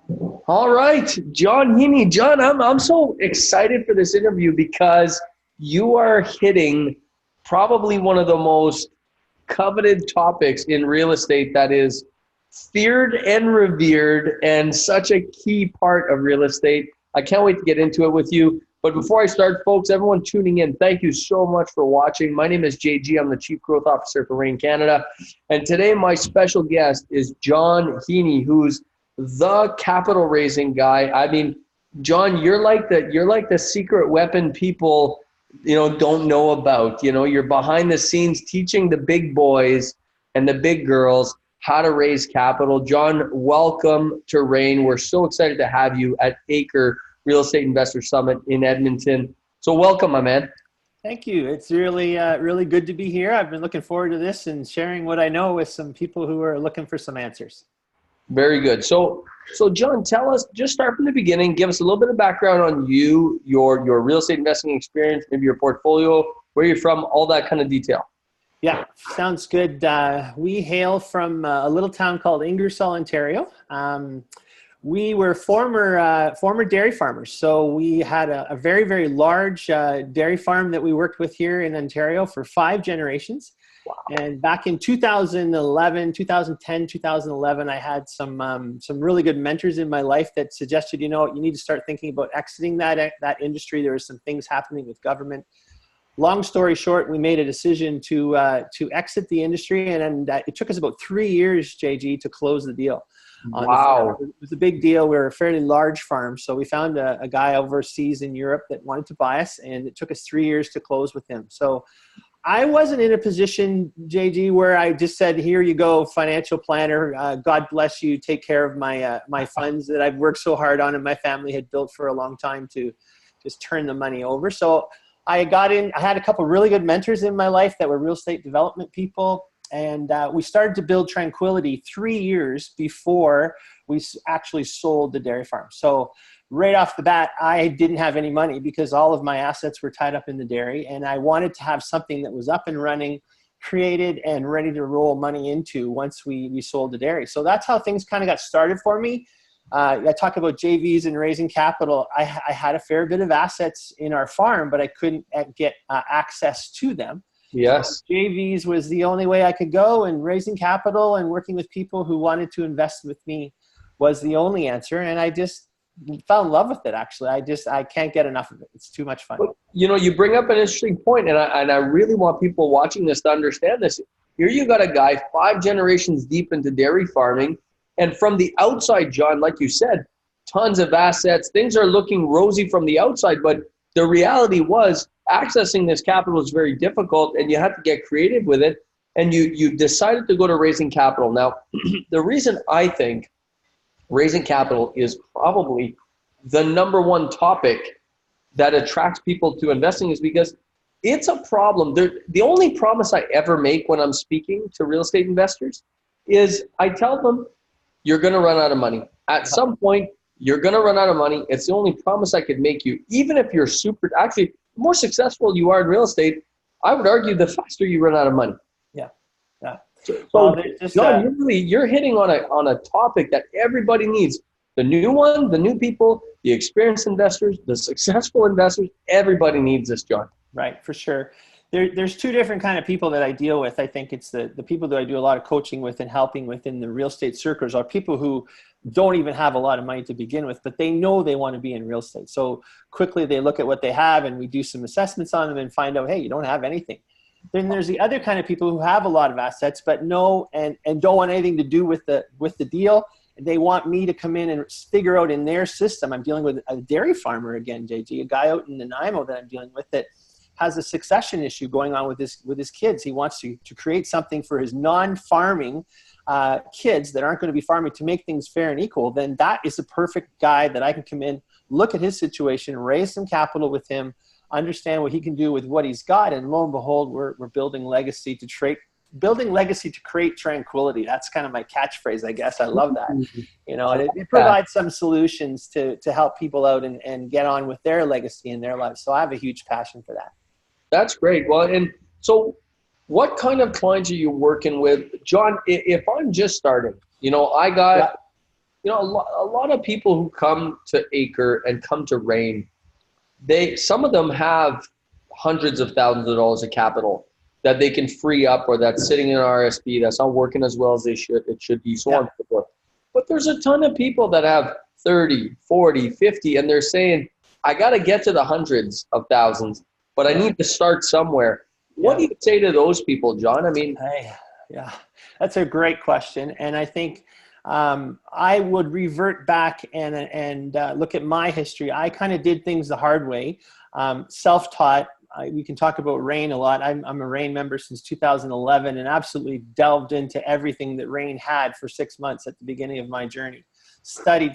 All right, John Heeney. John, I'm so excited for this interview because you are hitting probably one of the most coveted topics in real estate that is feared and revered and such a key part of real estate. I can't wait to get into it with you. But before I start, folks, everyone tuning in, thank you so much for watching. My name is JG. I'm the Chief Growth Officer for REIN Canada. And today my special guest is John Heeney, who's the capital raising guy. I mean, John, you're like the secret weapon people, don't know about. You're behind the scenes teaching the big boys and the big girls how to raise capital. John, welcome to REIN. We're so excited to have you at Acre Real Estate Investor Summit in Edmonton. So welcome, my man. Thank you. It's really good to be here. I've been looking forward to this and sharing what I know with some people who are looking for some answers. Very good. So John, tell us, just start from the beginning, give us a little bit of background on you, your real estate investing experience, maybe your portfolio, where you're from, all that kind of detail. Yeah, sounds good. We hail from a little town called Ingersoll, Ontario. We were former dairy farmers. So we had a very, very large dairy farm that we worked with here in Ontario for 5 generations. Wow. And back in 2011, 2010, 2011, I had some really good mentors in my life that suggested, you need to start thinking about exiting that industry. There were some things happening with government. Long story short, we made a decision to exit the industry, and it took us about 3 years, JG, to close the deal. Wow. It was a big deal. We were a fairly large farm, so we found a guy overseas in Europe that wanted to buy us, and it took us 3 years to close with him. So I wasn't in a position, JG, where I just said, here you go, financial planner, God bless you, take care of my funds that I've worked so hard on and my family had built for a long time to just turn the money over. So I had a couple of really good mentors in my life that were real estate development people. And we started to build Tranquility 3 years before we actually sold the dairy farm. So right off the bat, I didn't have any money because all of my assets were tied up in the dairy. And I wanted to have something that was up and running, created, and ready to roll money into once we sold the dairy. So that's how things kind of got started for me. I talk about JVs and raising capital. I had a fair bit of assets in our farm, but I couldn't get access to them. Yes. So JVs was the only way I could go, and raising capital and working with people who wanted to invest with me was the only answer. And I just fell in love with it, actually. I can't get enough of it. It's too much fun. You bring up an interesting point, and I really want people watching this to understand this. Here you got a guy 5 generations deep into dairy farming, and from the outside, John, like you said, tons of assets. Things are looking rosy from the outside, but the reality was accessing this capital is very difficult, and you have to get creative with it. And you decided to go to raising capital. Now, the reason I think raising capital is probably the #1 topic that attracts people to investing is because it's a problem. The only promise I ever make when I'm speaking to real estate investors is I tell them, you're going to run out of money. At some point, you're going to run out of money. It's the only promise I could make you. Even if you're actually, the more successful you are in real estate, I would argue the faster you run out of money. Yeah. So John, you're hitting on a topic that everybody needs. The new people, the experienced investors, the successful investors, everybody needs this, John. Right, for sure. There's 2 different kind of people that I deal with. I think it's the people that I do a lot of coaching with and helping within the real estate circles are people who don't even have a lot of money to begin with, but they know they want to be in real estate. So quickly they look at what they have, and we do some assessments on them and find out, hey, you don't have anything. Then there's the other kind of people who have a lot of assets, but know and don't want anything to do with the deal. They want me to come in and figure out in their system. I'm dealing with a dairy farmer again, JG, a guy out in Nanaimo that I'm dealing with that has a succession issue going on with his kids. He wants to create something for his non-farming kids that aren't going to be farming to make things fair and equal. Then that is the perfect guy that I can come in, look at his situation, raise some capital with him, understand what he can do with what he's got, and lo and behold, we're building legacy to create tranquility. That's kind of my catchphrase, I guess. I love that. It provides some solutions to help people out and get on with their legacy in their lives. So I have a huge passion for that. That's great. Well, and so what kind of clients are you working with? John, if I'm just starting, I got a lot of people who come to Acre and come to REIN, some of them have hundreds of thousands of dollars of capital that they can free up, or that's sitting in an RSP that's not working as well as it should be, so on and so forth. But there's a ton of people that have 30, 40, 50, and they're saying, I got to get to the hundreds of thousands, but I need to start somewhere. What do you say to those people, John? I mean, yeah, that's a great question. And I think I would revert back and look at my history. I kind of did things the hard way, self-taught. We can talk about REIN a lot. I'm a REIN member since 2011 and absolutely delved into everything that REIN had for 6 months at the beginning of my journey. Studied.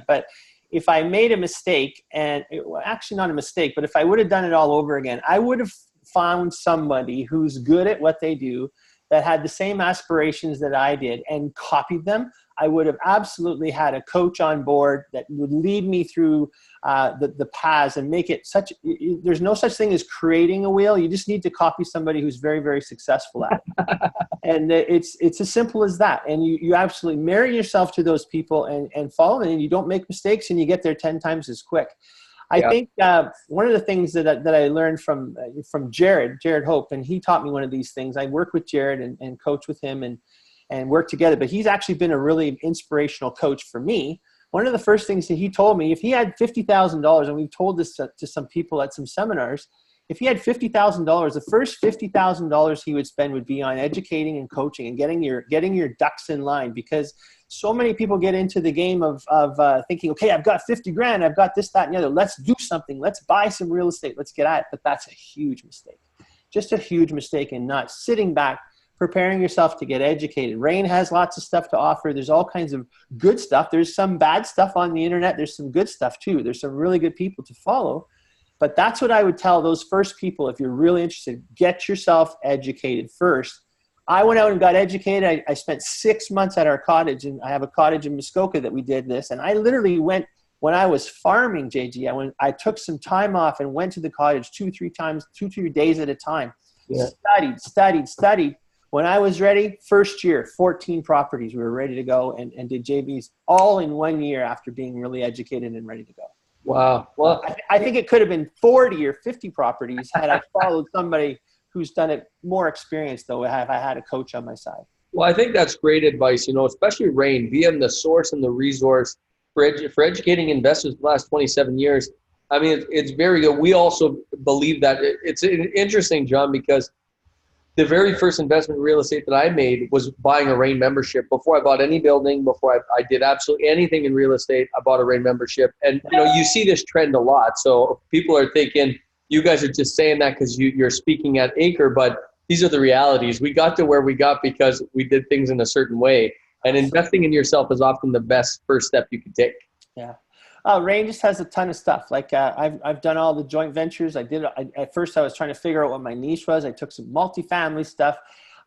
But if I made a mistake, actually not a mistake, but if I would have done it all over again, I would have found somebody who's good at what they do, that had the same aspirations that I did, and copied them. I would have absolutely had a coach on board that would lead me through the paths and make it there's no such thing as creating a wheel. You just need to copy somebody who's very, very successful at it. And it's as simple as that. And you absolutely marry yourself to those people and follow them, and you don't make mistakes, and you get there 10 times as quick. I think one of the things that I learned from Jared Hope, and he taught me one of these things. I work with Jared and coach with him and work together, but he's actually been a really inspirational coach for me. One of the first things that he told me, if he had $50,000, and we've told this to some people at some seminars, if he had $50,000, the first $50,000 he would spend would be on educating and coaching and getting your ducks in line, because so many people get into the game of thinking, okay, I've got 50 grand, I've got this, that, and the other. Let's do something. Let's buy some real estate. Let's get at it. But that's a huge mistake. Just a huge mistake, and not sitting back, preparing yourself to get educated. REIN has lots of stuff to offer. There's all kinds of good stuff. There's some bad stuff on the internet. There's some good stuff too. There's some really good people to follow. But that's what I would tell those first people. If you're really interested, get yourself educated first. I went out and got educated. I spent 6 months at our cottage, and I have a cottage in Muskoka that we did this. And I literally went, when I was farming, JG, I took some time off and went to the cottage 2-3 days at a time. Yeah. Studied. When I was ready, first year, 14 properties. We were ready to go and did JVs all in 1 year after being really educated and ready to go. Wow. Well, I think it could have been 40 or 50 properties had I followed somebody who's done it more experienced, though, if I had a coach on my side. Well, I think that's great advice, especially REIN, being the source and the resource for educating investors the last 27 years. I mean, it's very good. We also believe that it's interesting, John, because the very first investment in real estate that I made was buying a REIN membership. Before I bought any building, before I did absolutely anything in real estate, I bought a REIN membership. And, you see this trend a lot. So people are thinking, you guys are just saying that because you're speaking at Acre, but these are the realities. We got to where we got because we did things in a certain way. And investing in yourself is often the best first step you can take. Yeah. REIN just has a ton of stuff. Like I've done all the joint ventures. At first I was trying to figure out what my niche was. I took some multifamily stuff.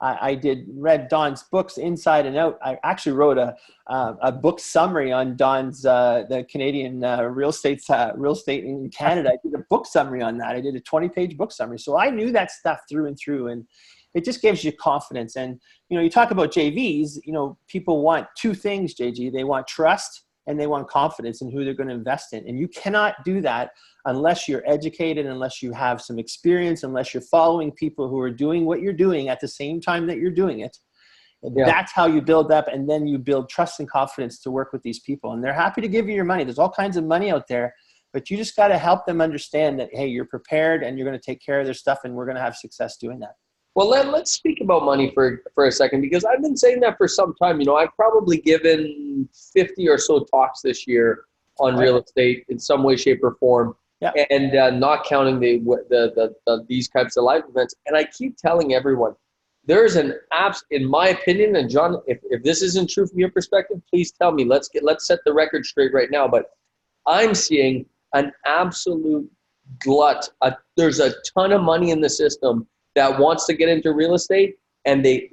I read Don's books inside and out. I actually wrote a book summary on Don's the Canadian real estate in Canada. I did a book summary on that. I did a 20-page book summary. So I knew that stuff through and through, and it just gives you confidence. And you talk about JVs. People want two things, JG. They want trust and they want confidence in who they're going to invest in. And you cannot do that unless you're educated, unless you have some experience, unless you're following people who are doing what you're doing at the same time that you're doing it. Yeah. That's how you build up, and then you build trust and confidence to work with these people. And they're happy to give you your money. There's all kinds of money out there, but you just got to help them understand that, hey, you're prepared and you're going to take care of their stuff, and we're going to have success doing that. Well, let's speak about money for a second, because I've been saying that for some time. I've probably given 50 or so talks this year on real estate in some way, shape, or form, and not counting these types of live events. And I keep telling everyone, there's an in my opinion, and John, if this isn't true from your perspective, please tell me. Let's set the record straight right now. But I'm seeing an absolute glut. There's a ton of money in the system that wants to get into real estate, and you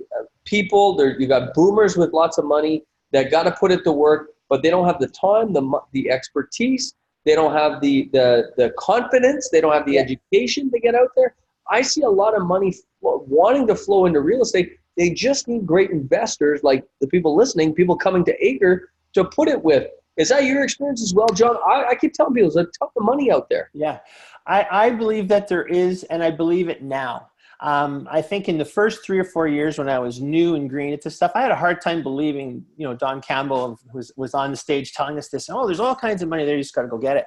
got boomers with lots of money that got to put it to work, but they don't have the time, the expertise, they don't have the confidence, they don't have the education to get out there. I see a lot of money wanting to flow into real estate. They just need great investors, like the people listening, people coming to Acre, to put it with. Is that your experience as well, John? I keep telling people there's a ton of money out there. Yeah, I believe that there is, and I believe it now. I think in the first 3 or 4 years when I was new and green at this stuff, I had a hard time believing, Don Campbell was on the stage telling us this. Oh, there's all kinds of money there. You just got to go get it.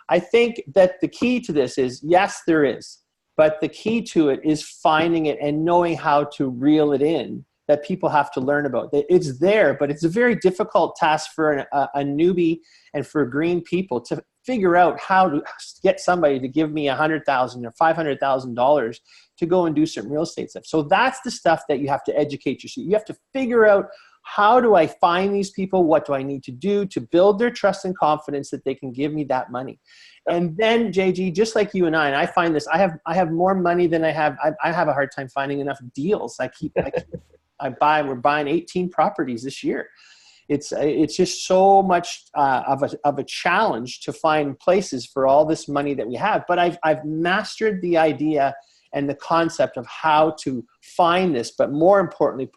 I think that the key to this is, yes, there is, but the key to it is finding it and knowing how to reel it in, that people have to learn about. It's there, but it's a very difficult task for a newbie and for green people to figure out how to get somebody to give me $100,000 or $500,000 to go and do some real estate stuff. So that's the stuff that you have to educate yourself. You have to figure out, how do I find these people? What do I need to do to build their trust and confidence that they can give me that money? And then, JG, just like you and I find this, I have more money than I have a hard time finding enough deals. We're buying 18 properties this year. It's just so much of a challenge to find places for all this money that we have. But I've mastered the idea and the concept of how to find this, but more importantly,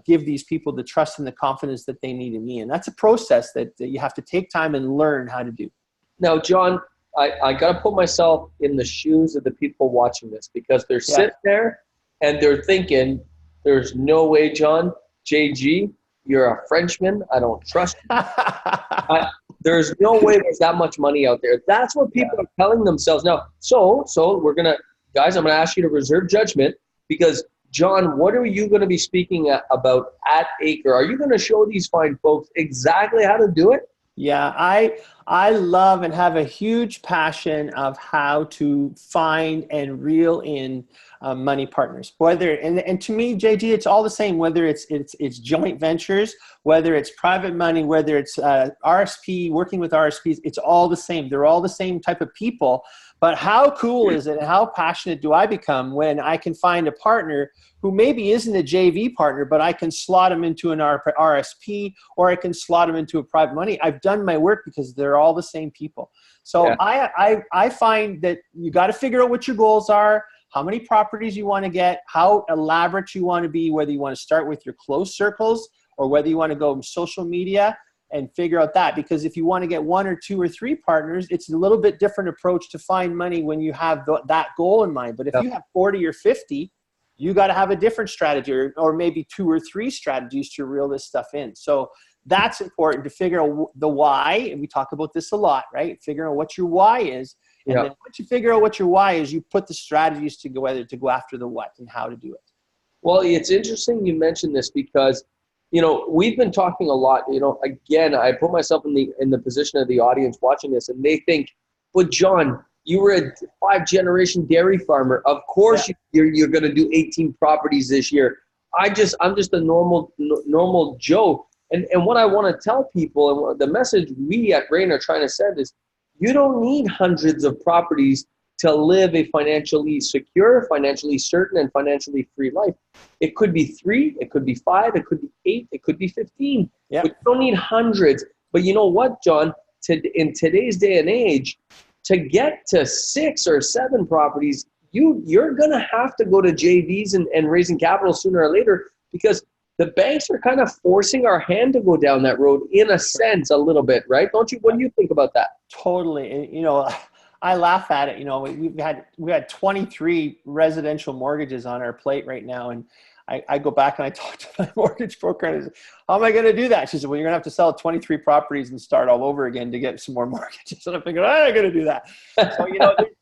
give these people the trust and the confidence that they need in me. And that's a process that you have to take time and learn how to do. Now, John, I got to put myself in the shoes of the people watching this, because they're sitting there and they're thinking, there's no way, John, JG, you're a Frenchman. I don't trust you. There's no way there's that much money out there. That's what people are telling themselves. Now, so we're going to, guys, I'm going to ask you to reserve judgment, because John, what are you going to be speaking about at Acre? Are you going to show these fine folks exactly how to do it? Yeah, I love and have a huge passion of how to find and reel in money partners. And to me, JG, it's all the same. Whether it's joint ventures, whether it's private money, whether it's RSP, working with RSPs, it's all the same. They're all the same type of people. But how cool is it, and how passionate do I become when I can find a partner who maybe isn't a JV partner, but I can slot them into an RSP, or I can slot them into a private money. I've done my work because they're all the same people. So I find that you got to figure out what your goals are, how many properties you want to get, how elaborate you want to be, whether you want to start with your close circles or whether you want to go on social media and figure out that. Because if you want to get 1 or 2 or 3 partners, it's a little bit different approach to find money when you have that goal in mind. But if you have 40 or 50, you got to have a different strategy, or maybe 2 or 3 strategies to reel this stuff in. So that's important, to figure out the why. And we talk about this a lot, right? Figuring out what your why is. And then once you figure out what your why is, you put the strategies together to go after the what and how to do it. Well, it's interesting you mentioned this, because we've been talking a lot. Again, I put myself in the position of the audience watching this, and they think, but John, you were a 5-generation dairy farmer. Of course, you're going to do 18 properties this year. I'm just a normal Joe. And what I want to tell people, and the message we at REIN are trying to send is, you don't need hundreds of properties to live a financially secure, financially certain, and financially free life. It could be 3, it could be 5, it could be 8, it could be 15. But you don't need hundreds. But you know what, John? In today's day and age, to get to 6 or 7 properties, you're going to have to go to JVs and raising capital sooner or later, because the banks are kind of forcing our hand to go down that road in a sense, a little bit, right? Don't you? What do you think about that? Totally. And, I laugh at it. We had 23 residential mortgages on our plate right now. And I go back and I talk to my mortgage broker and I say, how am I going to do that? She said, well, you're going to have to sell 23 properties and start all over again to get some more mortgages. And I'm thinking, I'm not going to do that. So,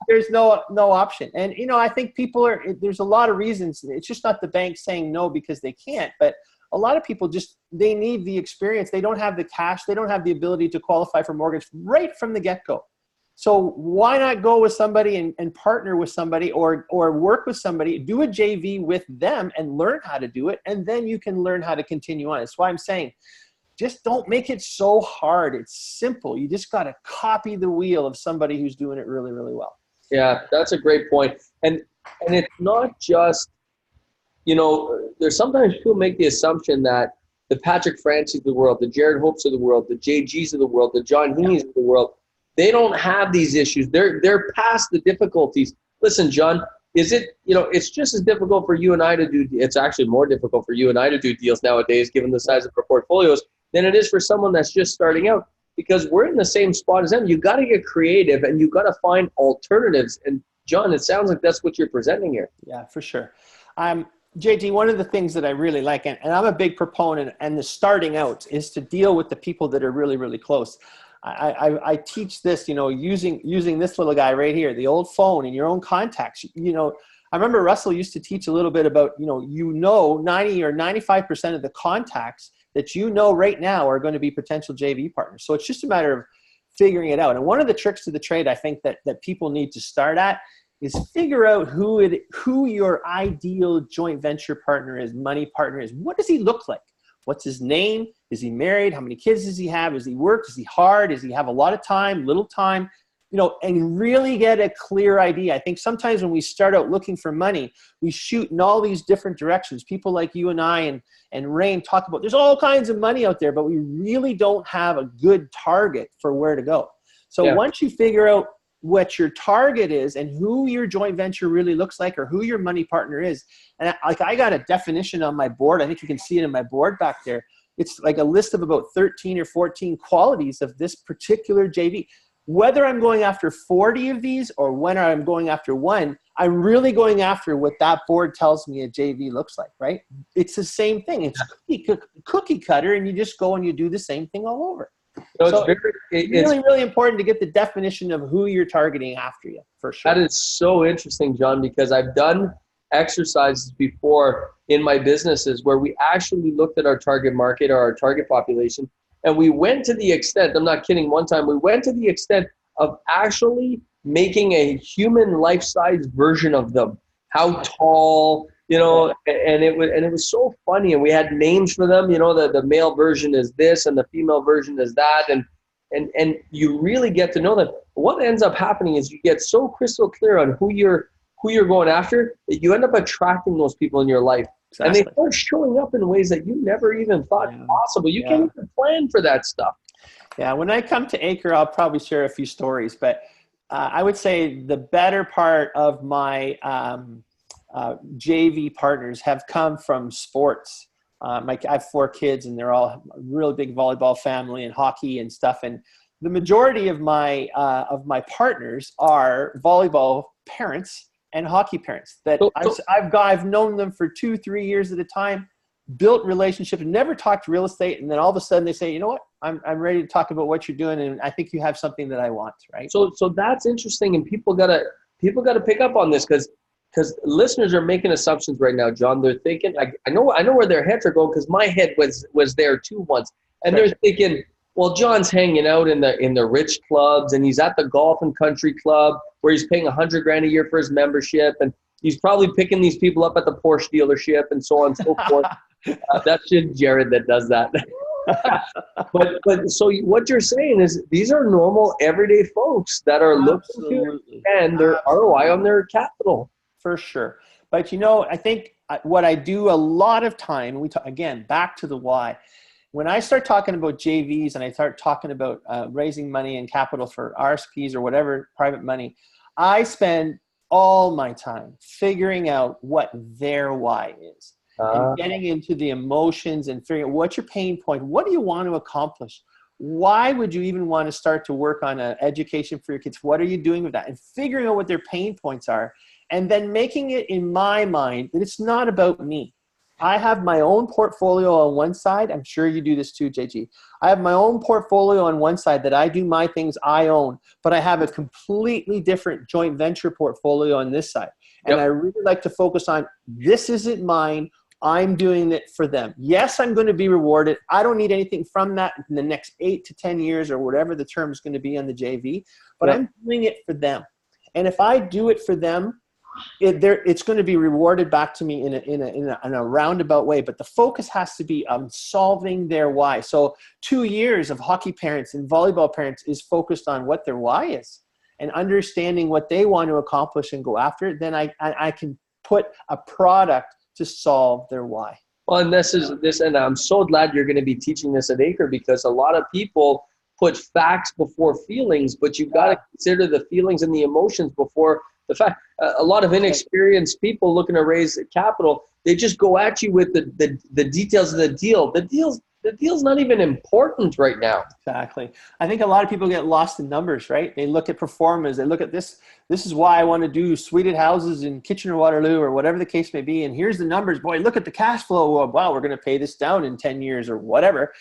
there's no option. And, I think there's a lot of reasons. It's just not the bank saying no because they can't, but a lot of people they need the experience. They don't have the cash. They don't have the ability to qualify for mortgage right from the get-go. So why not go with somebody and partner with somebody, or work with somebody, do a JV with them and learn how to do it. And then you can learn how to continue on. That's why I'm saying, just don't make it so hard. It's simple. You just got to copy the wheel of somebody who's doing it really, really well. Yeah, that's a great point. And it's not just, there's sometimes people make the assumption that the Patrick Francis of the world, the Jared Hopes of the world, the JGs of the world, the John Heeneys of the world, they don't have these issues. They're past the difficulties. Listen, John, it's just as difficult for you and I to do. It's actually more difficult for you and I to do deals nowadays, given the size of our portfolios. than it is for someone that's just starting out, because we're in the same spot as them. You got to get creative and you got to find alternatives. And John, it sounds like that's what you're presenting here. Yeah, for sure. JT, one of the things that I really like, and I'm a big proponent, and the starting out is to deal with the people that are really, really close. I teach this, using this little guy right here, the old phone and your own contacts. I remember Russell used to teach a little bit about, 90 or 95% of the contacts that right now are going to be potential JV partners. So it's just a matter of figuring it out. And one of the tricks to the trade, I think that people need to start at is figure out who your ideal joint venture partner is, money partner is. What does he look like? What's his name? Is he married? How many kids does he have? Does he work? Is he hard? Does he have a lot of time, little time? And really get a clear idea. I think sometimes when we start out looking for money, we shoot in all these different directions. People like you and I and REIN talk about there's all kinds of money out there, but we really don't have a good target for where to go. So once you figure out what your target is and who your joint venture really looks like, or who your money partner is. And I got a definition on my board. I think you can see it in my board back there. It's like a list of about 13 or 14 qualities of this particular JV. Whether I'm going after 40 of these or when I'm going after one, I'm really going after what that board tells me a JV looks like, right? It's the same thing. It's cookie cutter, and you just go and you do the same thing all over. So it's really, really important to get the definition of who you're targeting after you, for sure. That is so interesting, John, because I've done exercises before in my businesses where we actually looked at our target market or our target population, and we went to the extent, I'm not kidding, one time we went to the extent of actually making a human life-size version of them. How tall, and it was so funny, and we had names for them. The male version is this and the female version is that, and you really get to know them. What ends up happening is you get so crystal clear on who you're going after that you end up attracting those people in your life. Exactly. And they start showing up in ways that you never even thought possible. You can't even plan for that stuff. Yeah, when I come to Acre, I'll probably share a few stories, but I would say the better part of my JV partners have come from sports. I have 4 kids, and they're all a really big volleyball family and hockey and stuff. And the majority of my partners are volleyball parents and hockey parents that I've known them for 2-3 years at a time, built relationships, never talked real estate. And then all of a sudden they say, you know what, I'm ready to talk about what you're doing. And I think you have something that I want, right? So that's interesting. And people gotta pick up on this because listeners are making assumptions right now, John. They're thinking, I know where their heads are going, because my head was there too once. And they're thinking, well, John's hanging out in the rich clubs, and he's at the golf and country club where he's paying $100,000 a year for his membership, and he's probably picking these people up at the Porsche dealership and so on and so forth. That's just Jared that does that. but so what you're saying is these are normal, everyday folks that are looking to expand their ROI on their capital. For sure. But I think what I do a lot of time, again, back to the why. When I start talking about JVs and I start talking about raising money and capital for RSPs or whatever private money, I spend all my time figuring out what their why is and getting into the emotions and figuring out what's your pain point. What do you want to accomplish? Why would you even want to start to work on an education for your kids? What are you doing with that? And figuring out what their pain points are, and then making it in my mind that it's not about me. I have my own portfolio on one side. I'm sure you do this too, JG. I have my own portfolio on one side that I do my things I own, but I have a completely different joint venture portfolio on this side. And I really like to focus on, this isn't mine. I'm doing it for them. Yes, I'm going to be rewarded. I don't need anything from that in the next 8 to 10 years or whatever the term is going to be on the JV, but I'm doing it for them. And if I do it for them, it's going to be rewarded back to me in a roundabout way, but the focus has to be on solving their why. So 2 years of hockey parents and volleyball parents is focused on what their why is and understanding what they want to accomplish and go after it. Then I can put a product to solve their why. Well, and and I'm so glad you're going to be teaching this at Acre, because a lot of people put facts before feelings, but you've got to consider the feelings and the emotions before the fact. A lot of inexperienced people looking to raise capital, they just go at you with the details of the deal. The the deal's not even important right now. Exactly. I think a lot of people get lost in numbers, right? They look at performance. They look at this. This is why I want to do suited houses in Kitchener-Waterloo or whatever the case may be. And here's the numbers. Boy, look at the cash flow. Wow, we're going to pay this down in 10 years or whatever.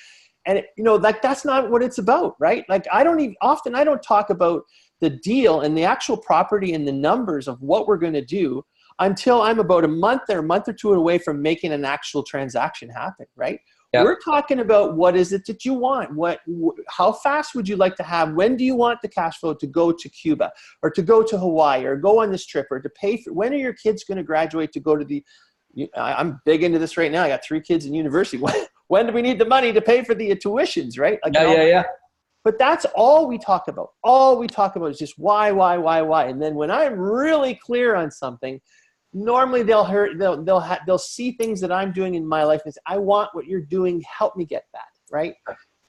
And that's not what it's about, right? Like I don't talk about the deal and the actual property and the numbers of what we're going to do until I'm about a month or two away from making an actual transaction happen, right? Yep. We're talking about what is it that you want? How fast would you like to have? When do you want the cash flow to go to Cuba or to go to Hawaii or go on this trip or to pay for, when are your kids going to graduate to go to the, I'm big into this right now. I got 3 kids in university. When do we need the money to pay for the tuitions, right? Like, yeah. But that's all we talk about. All we talk about is just why. And then when I'm really clear on something, normally they'll see things that I'm doing in my life and say, I want what you're doing. Help me get that, right?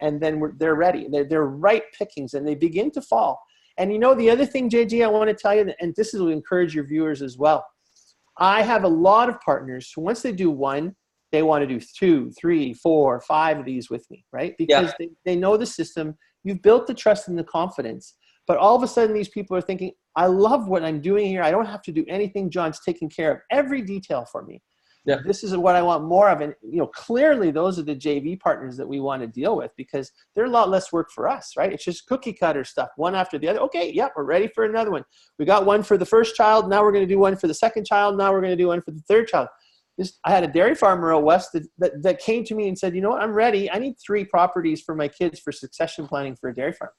And then they're ready. They're right pickings, and they begin to fall. And the other thing, JG, I want to tell you, and this will encourage your viewers as well. I have a lot of partners who once they do one, they want to do 2, 3, 4, 5 of these with me, right? Because they know the system. You've built the trust and the confidence. But all of a sudden, these people are thinking, I love what I'm doing here. I don't have to do anything. John's taking care of every detail for me. Yeah. This is what I want more of. And clearly, those are the JV partners that we want to deal with because they're a lot less work for us, right? It's just cookie cutter stuff, one after the other. Okay, yep, we're ready for another one. We got one for the first child. Now we're going to do one for the second child. Now we're going to do one for the third child. I had a dairy farmer out west that came to me and said, you know what, I'm ready. I need 3 properties for my kids for succession planning for a dairy farm.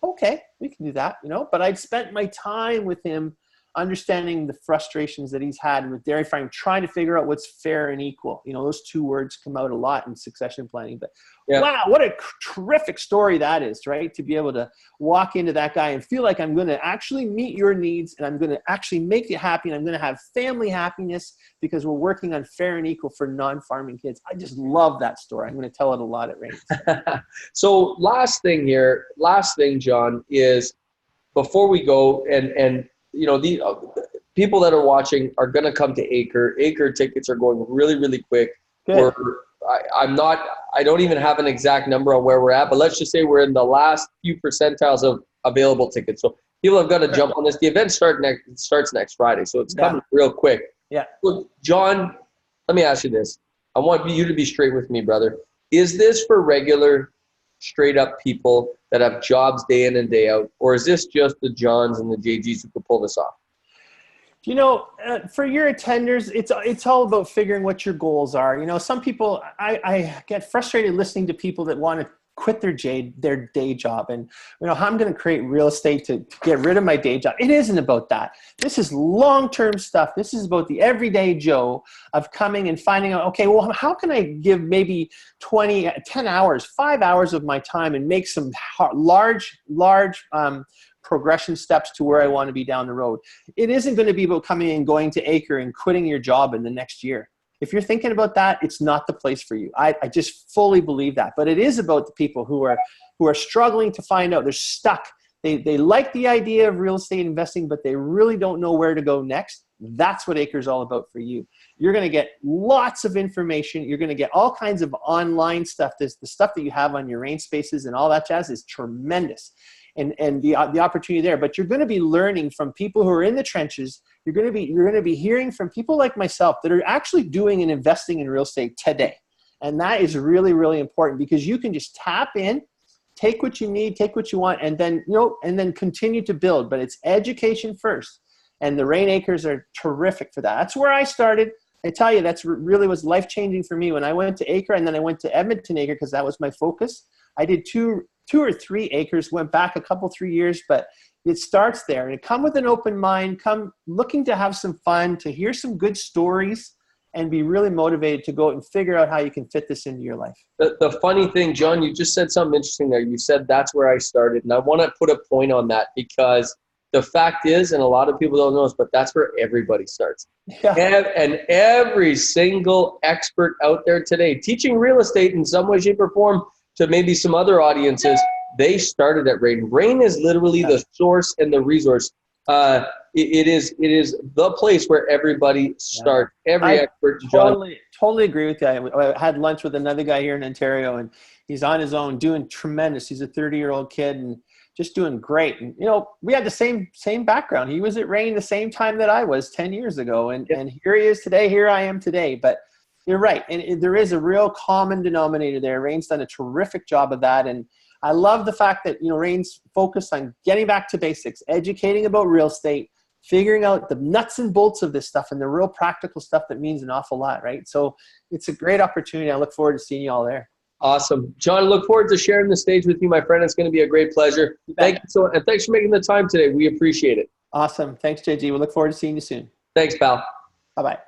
Okay, we can do that, but I'd spent my time with him understanding the frustrations that he's had with dairy farming, trying to figure out what's fair and equal. Those 2 words come out a lot in succession planning, but wow, what a terrific story that is, right? To be able to walk into that guy and feel like I'm going to actually meet your needs and I'm going to actually make you happy and I'm going to have family happiness because we're working on fair and equal for non-farming kids. I just love that story. I'm going to tell it a lot at REIN. So last thing, John, is before we go and the people that are watching are going to come to Acre. Acre tickets are going really, really quick. I don't even have an exact number on where we're at, but let's just say we're in the last few percentiles of available tickets. So people have got to jump on this. The event starts next Friday, so it's coming real quick. Yeah. Look, John, let me ask you this. I want you to be straight with me, brother. Is this for regular, straight up people that have jobs day in and day out, or is this just the Johns and the JGs who can pull this off? For your attenders, it's all about figuring what your goals are. Some people, I get frustrated listening to people that want to quit their day job and, I'm going to create real estate to get rid of my day job. It isn't about that. This is long-term stuff. This is about the everyday Joe of coming and finding out, okay, well, how can I give maybe 10 hours, 5 hours of my time and make some large progression steps to where I want to be down the road. It isn't going to be about coming and going to Acre and quitting your job in the next year. If you're thinking about that, it's not the place for you. I just fully believe that. But it is about the people who are struggling to find out. They're stuck. They like the idea of real estate investing, but they really don't know where to go next. That's what Acre is all about for you. You're going to get lots of information. You're going to get all kinds of online stuff. The stuff that you have on your REIN spaces and all that jazz is tremendous. And the opportunity there, but you're going to be learning from people who are in the trenches. You're going to be hearing from people like myself that are actually doing and investing in real estate today, and that is really, really important because you can just tap in, take what you need, take what you want, and then continue to build. But it's education first, and the REIN Acres are terrific for that. That's where I started. I tell you, that's really was life changing for me when I went to Acre, and then I went to Edmonton Acre because that was my focus. I did two or 3 acres, went back a couple, 3 years, but it starts there. And come with an open mind, come looking to have some fun, to hear some good stories, and be really motivated to go out and figure out how you can fit this into your life. The funny thing, John, you just said something interesting there. You said that's where I started. And I want to put a point on that because the fact is, and a lot of people don't know this, but that's where everybody starts. Yeah. And every single expert out there today teaching real estate in some way, shape, or form to maybe some other audiences, they started at REIN. REIN is literally the source and the resource. it is the place where everybody starts. Every expert. Totally agree with you. I had lunch with another guy here in Ontario, and he's on his own, doing tremendous. He's a 30-year-old kid and just doing great. And, you know, we had the same background. He was at REIN the same time that I was 10 years ago. And here he is today. Here I am today. But you're right. And there is a real common denominator there. REIN's done a terrific job of that. And I love the fact that, you know, REIN's focused on getting back to basics, educating about real estate, figuring out the nuts and bolts of this stuff and the real practical stuff that means an awful lot, right? So it's a great opportunity. I look forward to seeing you all there. Awesome. John, I look forward to sharing the stage with you, my friend. It's going to be a great pleasure. Thank you so much. And thanks for making the time today. We appreciate it. Awesome. Thanks, JG. We look forward to seeing you soon. Thanks, pal. Bye-bye.